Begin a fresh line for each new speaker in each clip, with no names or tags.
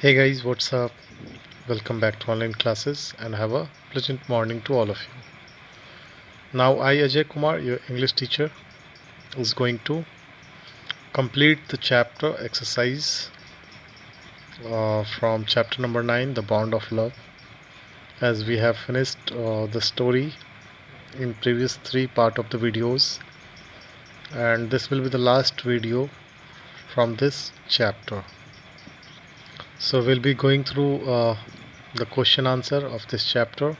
Hey guys, what's up? Welcome back to online classes and have a pleasant morning to all of you. Now I, Ajay Kumar, your English teacher, is going to complete the chapter exercise from chapter number 9, The Bond of Love, as we have finished the story in previous 3 part of the videos, and this will be the last video from this chapter. So we'll be going through the question answer of this chapter,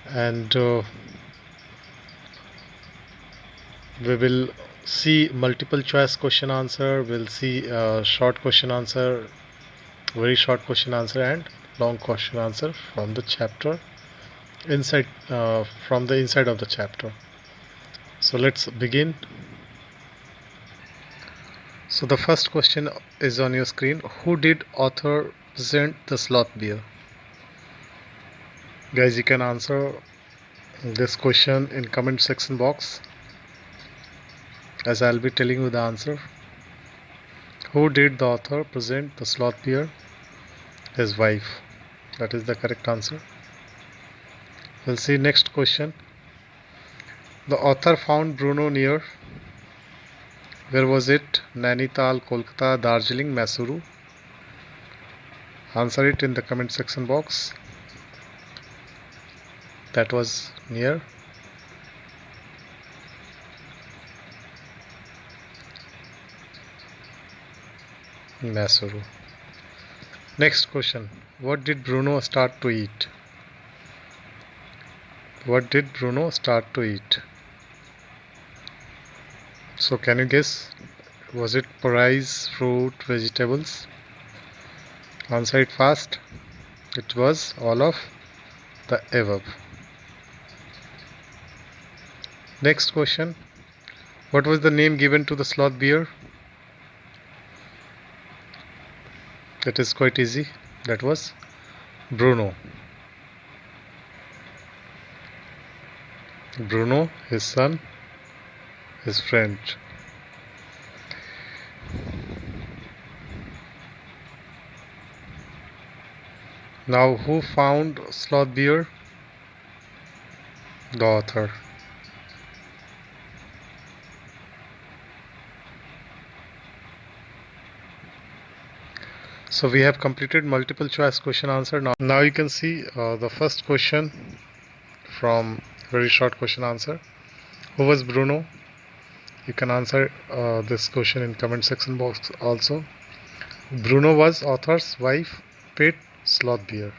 and we will see multiple choice question answer, we'll see short question answer, very short question answer, and long question answer from the chapter inside from the inside of the chapter. So let's begin. So the first question is on your screen. Who did author present the sloth beer? Guys, you can answer this question in comment section box, as I'll be telling you the answer. Who did the author present the sloth beer? His wife. That is the correct answer. We'll see next question. The author found Bruno near. Where was it? Nainital, Kolkata, Darjeeling, Mysuru. Answer it in the comment section box. That was near Mysuru. Next question. What did Bruno start to eat? What did Bruno start to eat? So can you guess? Was it porridge, fruit, vegetables? Answer it fast. It was all of the above. Next question. What was the name given to the sloth beer? That is quite easy. That was Bruno. Bruno, his son, his friend. Now, who found sloth beer? The author. So we have completed multiple choice question answer. Now you can see the first question from very short question answer. Who was Bruno? You can answer this question in comment section box also. Bruno was author's wife, pet, sloth beer.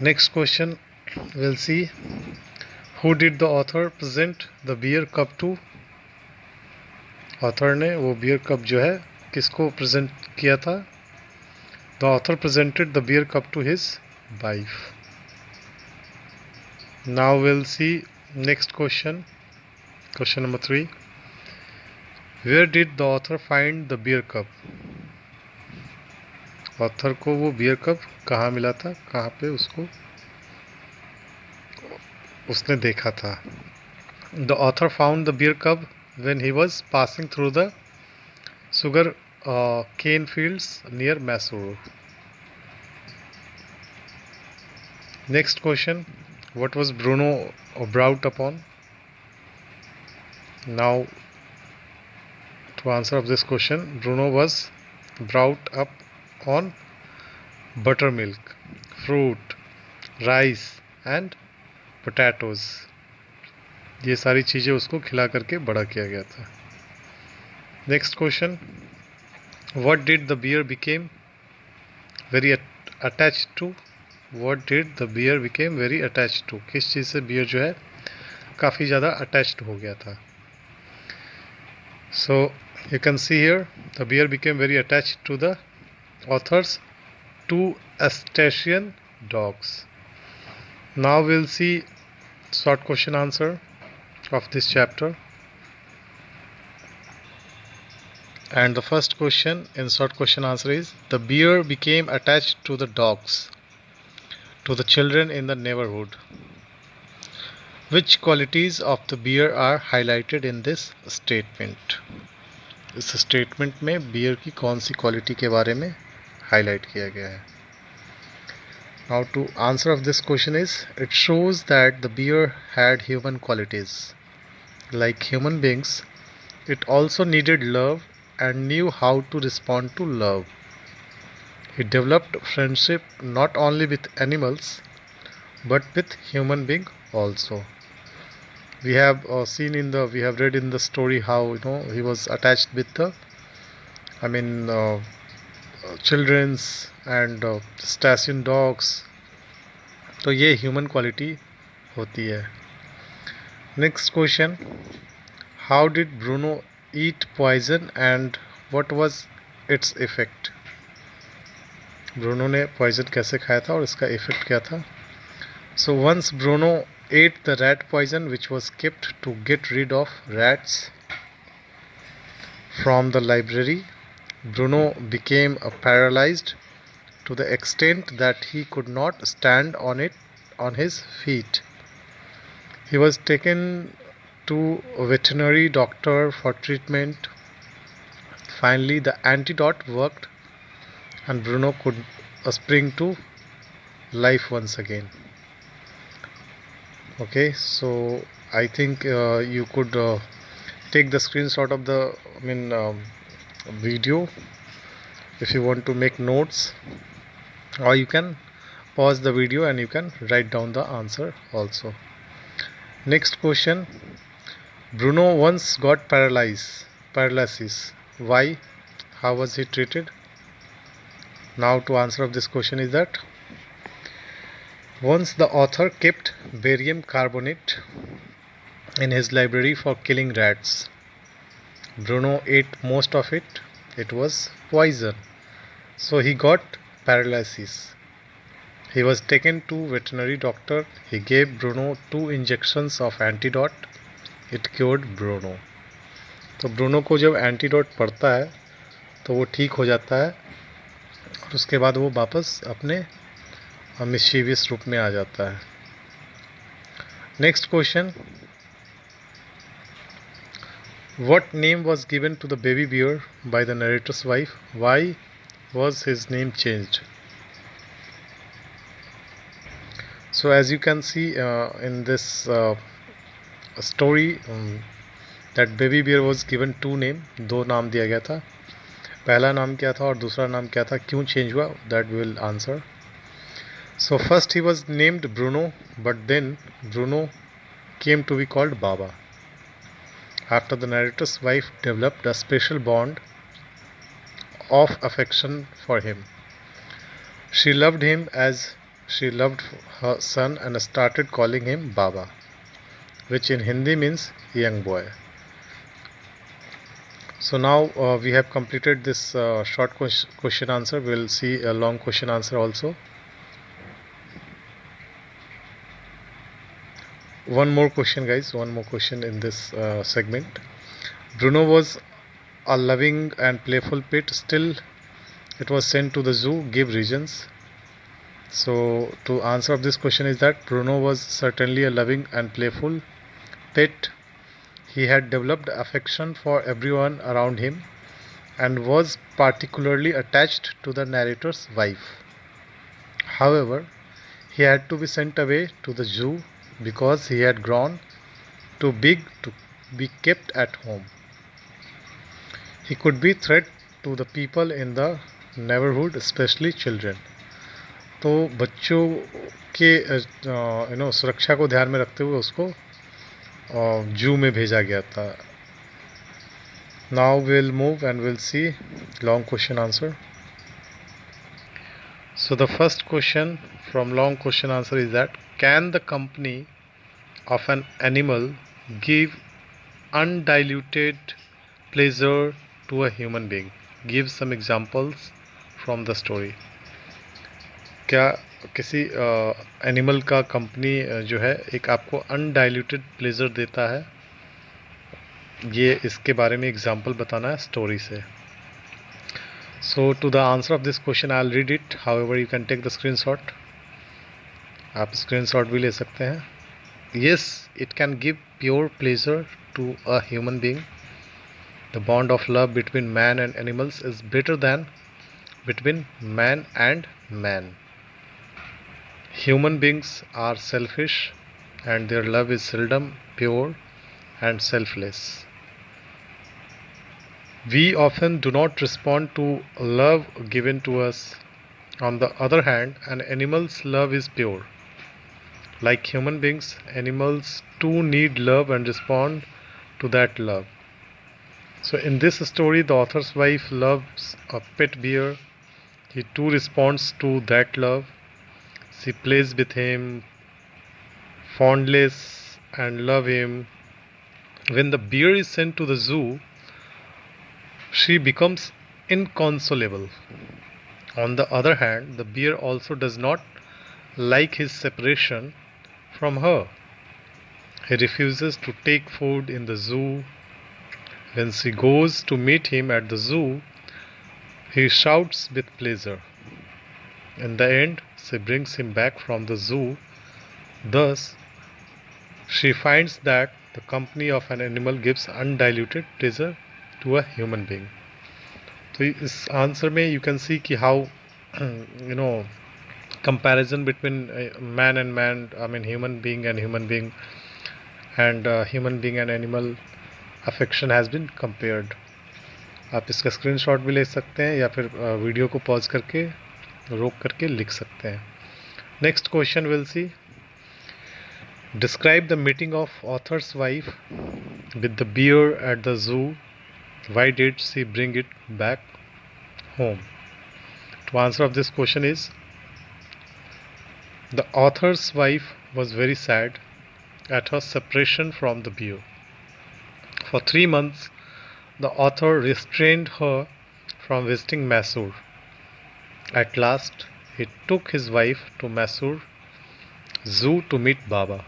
Next question, we'll see. Who did the author present the beer cup to? Author ने वो beer cup जो है किसको present किया था? The author presented the beer cup to his wife. Now we'll see next question. Question number 3. Where did the author find the beer cup? Author को वो beer cup कहाँ मिला था, कहाँ पे उसको उसने देखा था? The author found the beer cup when he was passing through the sugar cane fields near Mysuru. Next question. What was Bruno brought upon? Now, to answer this question, Bruno was brought up on buttermilk, fruit, rice and potatoes. ये सारी चीज़ें उसको खिला करके बड़ा किया गया था. Next question. What did the beer became very attached to? What did the beer became very attached to? किस चीज़ से बियर जो है काफ़ी ज़्यादा attached हो गया था? So you can see here the beer became very attached to the author's 2 Alsatian dogs. Now we'll see short question answer of this chapter. And the first question in short question answer is: the beer became attached to the dogs, to the children in the neighborhood. Which qualities of the beer are highlighted in this statement? इस statement में beer की कौन सी quality के बारे में highlight किया गया है? Now to answer of this question is, it shows that the bear had human qualities. Like human beings, it also needed love and knew how to respond to love. He developed friendship not only with animals but with human being also. We have we have read in the story how he was attached with the children's and station dogs. तो ये human quality होती है. Next question, how did Bruno eat poison and what was its effect? Bruno ने poison कैसे खाया था और इसका इफेक्ट क्या था? So once Bruno ate the rat poison which was kept to get rid of rats from the library. Bruno became paralyzed to the extent that he could not stand on his feet. He was taken to a veterinary doctor for treatment. Finally, the antidote worked and Bruno could spring to life once again. Okay, so I think you could take the screenshot of the video if you want to make notes, or you can pause the video and you can write down the answer also. Next question, Bruno once got paralysis. Why? How was he treated? Now to answer of this question is that once the author kept barium carbonate in his library for killing rats. Bruno ate most of it. It was poison. So he got paralysis. He was taken to veterinary doctor. He gave Bruno 2 injections of antidote. It cured Bruno. तो Bruno को जब antidote पड़ता है तो वो ठीक हो जाता है और उसके बाद वो वापस अपने मिस्चीवियस रूप में आ जाता है. Next question, what name was given to the baby bear by the narrator's wife? Why was his name changed? So as you can see in this story, that baby bear was given 2 names. 2 नाम दिया गया था. पहला नाम क्या था और दूसरा नाम क्या था, क्यों चेंज हुआ, that we will answer. So first he was named Bruno, but then Bruno came to be called Baba. After the narrator's wife developed a special bond of affection for him. She loved him as she loved her son and started calling him Baba, which in Hindi means young boy. So now we have completed this short question answer. We will see a long question answer also. One more question guys, one more question in this segment. Bruno was a loving and playful pet. Still it was sent to the zoo. Give reasons. So to answer of this question is that Bruno was certainly a loving and playful pet. He had developed affection for everyone around him and was particularly attached to the narrator's wife. However, he had to be sent away to the zoo because he had grown too big to be kept at home. He could be threat to the people in the neighborhood, especially children. तो बच्चों के सुरक्षा को ध्यान में रखते हुए उसको जू में भेजा गया था. Now we'll move and we'll see long question answer. So the first question from long question answer is that, can the company of an animal give undiluted pleasure to a human being? Give some examples from the story. क्या किसी animal का company जो है एक आपको undiluted pleasure देता है, ये इसके बारे में एग्जांपल बताना है स्टोरी से. So to the answer of this question I will read it. However you can take the screenshot. आप स्क्रीनशॉट भी ले सकते हैं. Yes, it can give pure pleasure to a human being. The bond of love between man and animals is better than between man and man. Human beings are selfish and their love is seldom pure and selfless. We often do not respond to love given to us. On the other hand, an animal's love is pure. Like human beings, animals too need love and respond to that love. So, in this story, the author's wife loves a pet bear. He too responds to that love. She plays with him, fondles and love him. When the bear is sent to the zoo, she becomes inconsolable. On the other hand, the bear also does not like his separation from her. He refuses to take food in the zoo. When she goes to meet him at the zoo, he shouts with pleasure. In the end, she brings him back from the zoo. Thus, she finds that the company of an animal gives undiluted pleasure to a human being. तो इस answer में you can see कि how comparison between man and man, I mean human being and human being, and human being and animal affection has been compared. आप इसका screenshot भी ले सकते हैं या फिर वीडियो को पॉज करके रोक करके लिख सकते हैं. Next question will see. Describe the meeting of author's wife with the bear at the zoo. Why did she bring it back home? To answer of this question is, the author's wife was very sad at her separation from the bear. For 3 months, the author restrained her from visiting Mysore. At last, he took his wife to Mysore Zoo to meet Baba.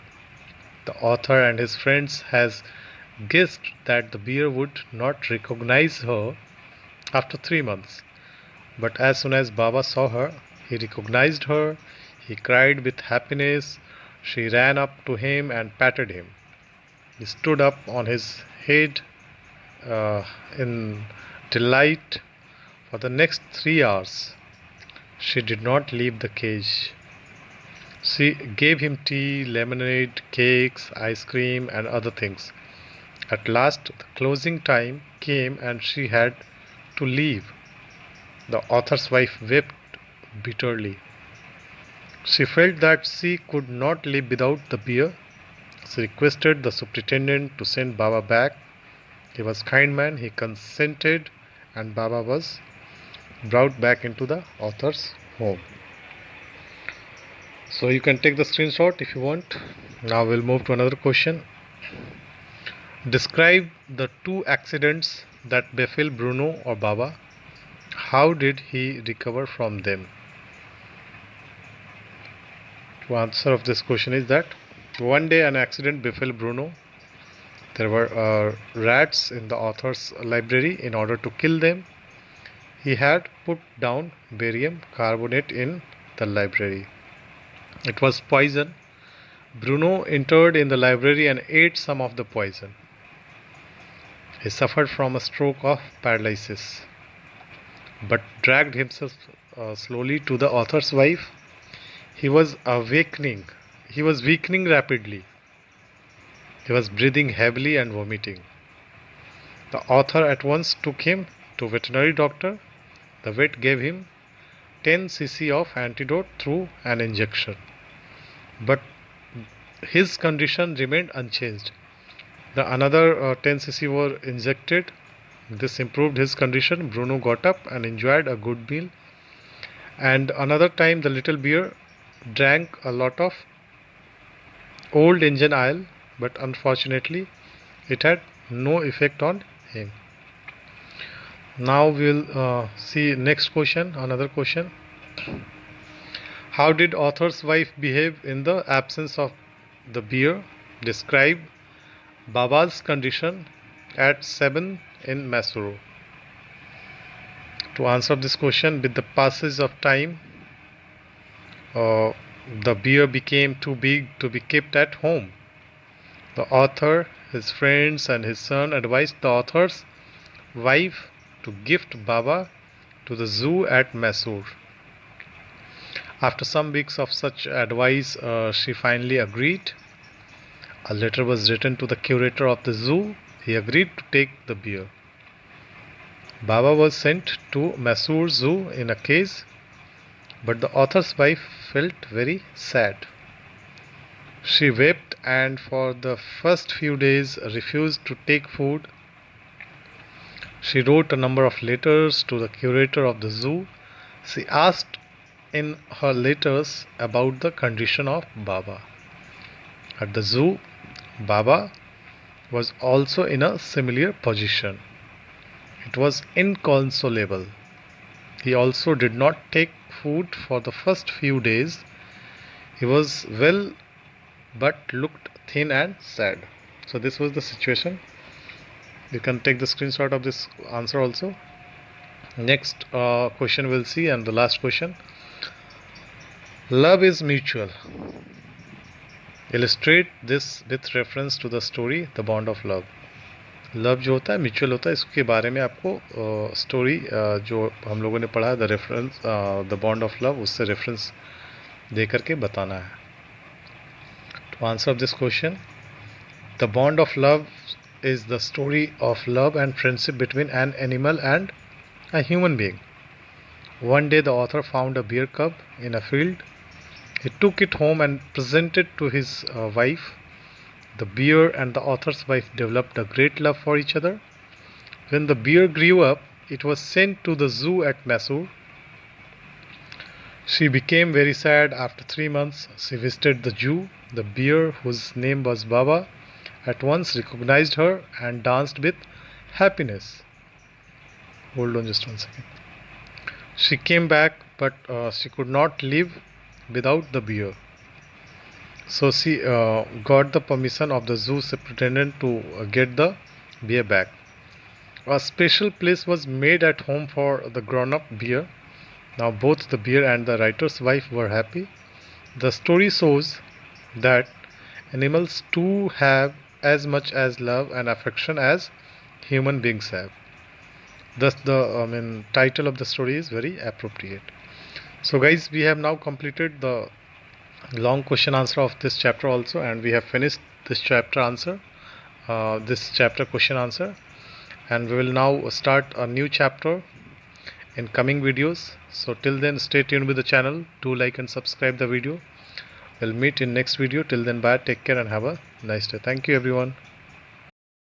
The author and his friends has guessed that the bear would not recognize her after 3 months. But as soon as Baba saw her, he recognized her. He cried with happiness. She ran up to him and patted him. He stood up on his head in delight. For the next 3 hours, she did not leave the cage. She gave him tea, lemonade, cakes, ice cream, and other things. At last, the closing time came and she had to leave. The author's wife wept bitterly. She felt that she could not live without the bear. She requested the superintendent to send Baba back. He was a kind man. He consented, and Baba was brought back into the author's home. So you can take the screenshot if you want. Now we'll move to another question. Describe the 2 accidents that befell Bruno or Baba. How did he recover from them? To answer of this question is that one day an accident befell Bruno. There were rats in the author's library. In order to kill them, he had put down barium carbonate in the library. It was poison. Bruno entered in the library and ate some of the poison. He suffered from a stroke of paralysis, but dragged himself slowly to the author's wife. He was awakening. He was weakening rapidly. He was breathing heavily and vomiting. The author at once took him to veterinary doctor. The vet gave him 10 cc of antidote through an injection. But his condition remained unchanged. The another 10 cc were injected. This improved his condition. Bruno got up and enjoyed a good meal. And another time the little bear drank a lot of old engine oil, but unfortunately it had no effect on him. Now we'll see next question, another question. How did author's wife behave in the absence of the bear? Describe Baba's condition at 7 in Mysore. To answer this question, with the passage of time, the bear became too big to be kept at home. The author, his friends, and his son advised the authors wife to gift Baba to the zoo at Mysore. After some weeks of such advice, she finally agreed. A letter was written to the curator of the zoo. He agreed to take the bear. Baba was sent to Mysore Zoo in a cage, but the author's wife felt very sad. She wept and for the first few days refused to take food. She wrote a number of letters to the curator of the zoo. She asked in her letters about the condition of Baba. At the zoo, Baba was also in a similar position. It was inconsolable. He also did not take food for the first few days. He was well but looked thin and sad. So this was the situation. You can take the screenshot of this answer also. Next question we'll see, and the last question. Love is mutual. Illustrate this with reference to the story The Bond of Love. Love जो होता है mutual होता है, इसके बारे में आपको story जो हम लोगों ने पढ़ा है the reference the bond of love, उससे रेफरेंस दे करके बताना है. To answer this question, the bond of love is the story of love and friendship between an animal and a human being. One day the author found a bear cub in a field. He took it home and presented to his wife. The bear and the author's wife developed a great love for each other. When the bear grew up, it was sent to the zoo at Mysore. She became very sad after 3 months. She visited the zoo. The bear, whose name was Baba, at once recognized her and danced with happiness. Hold on just one second. She came back, but she could not live without the bear. So she got the permission of the zoo superintendent to get the bear back. A special place was made at home for the grown-up bear. Now both the bear and the writer's wife were happy. The story shows that animals too have as much as love and affection as human beings have. Thus the title of the story is very appropriate. So guys, we have now completed the long question answer of this chapter also, and we have finished this chapter answer, this chapter question answer, and we will now start a new chapter in coming videos. So till then, stay tuned with the channel. Do like and subscribe the video. We'll meet in next video. Till then, bye, take care and have a nice day. Thank you everyone.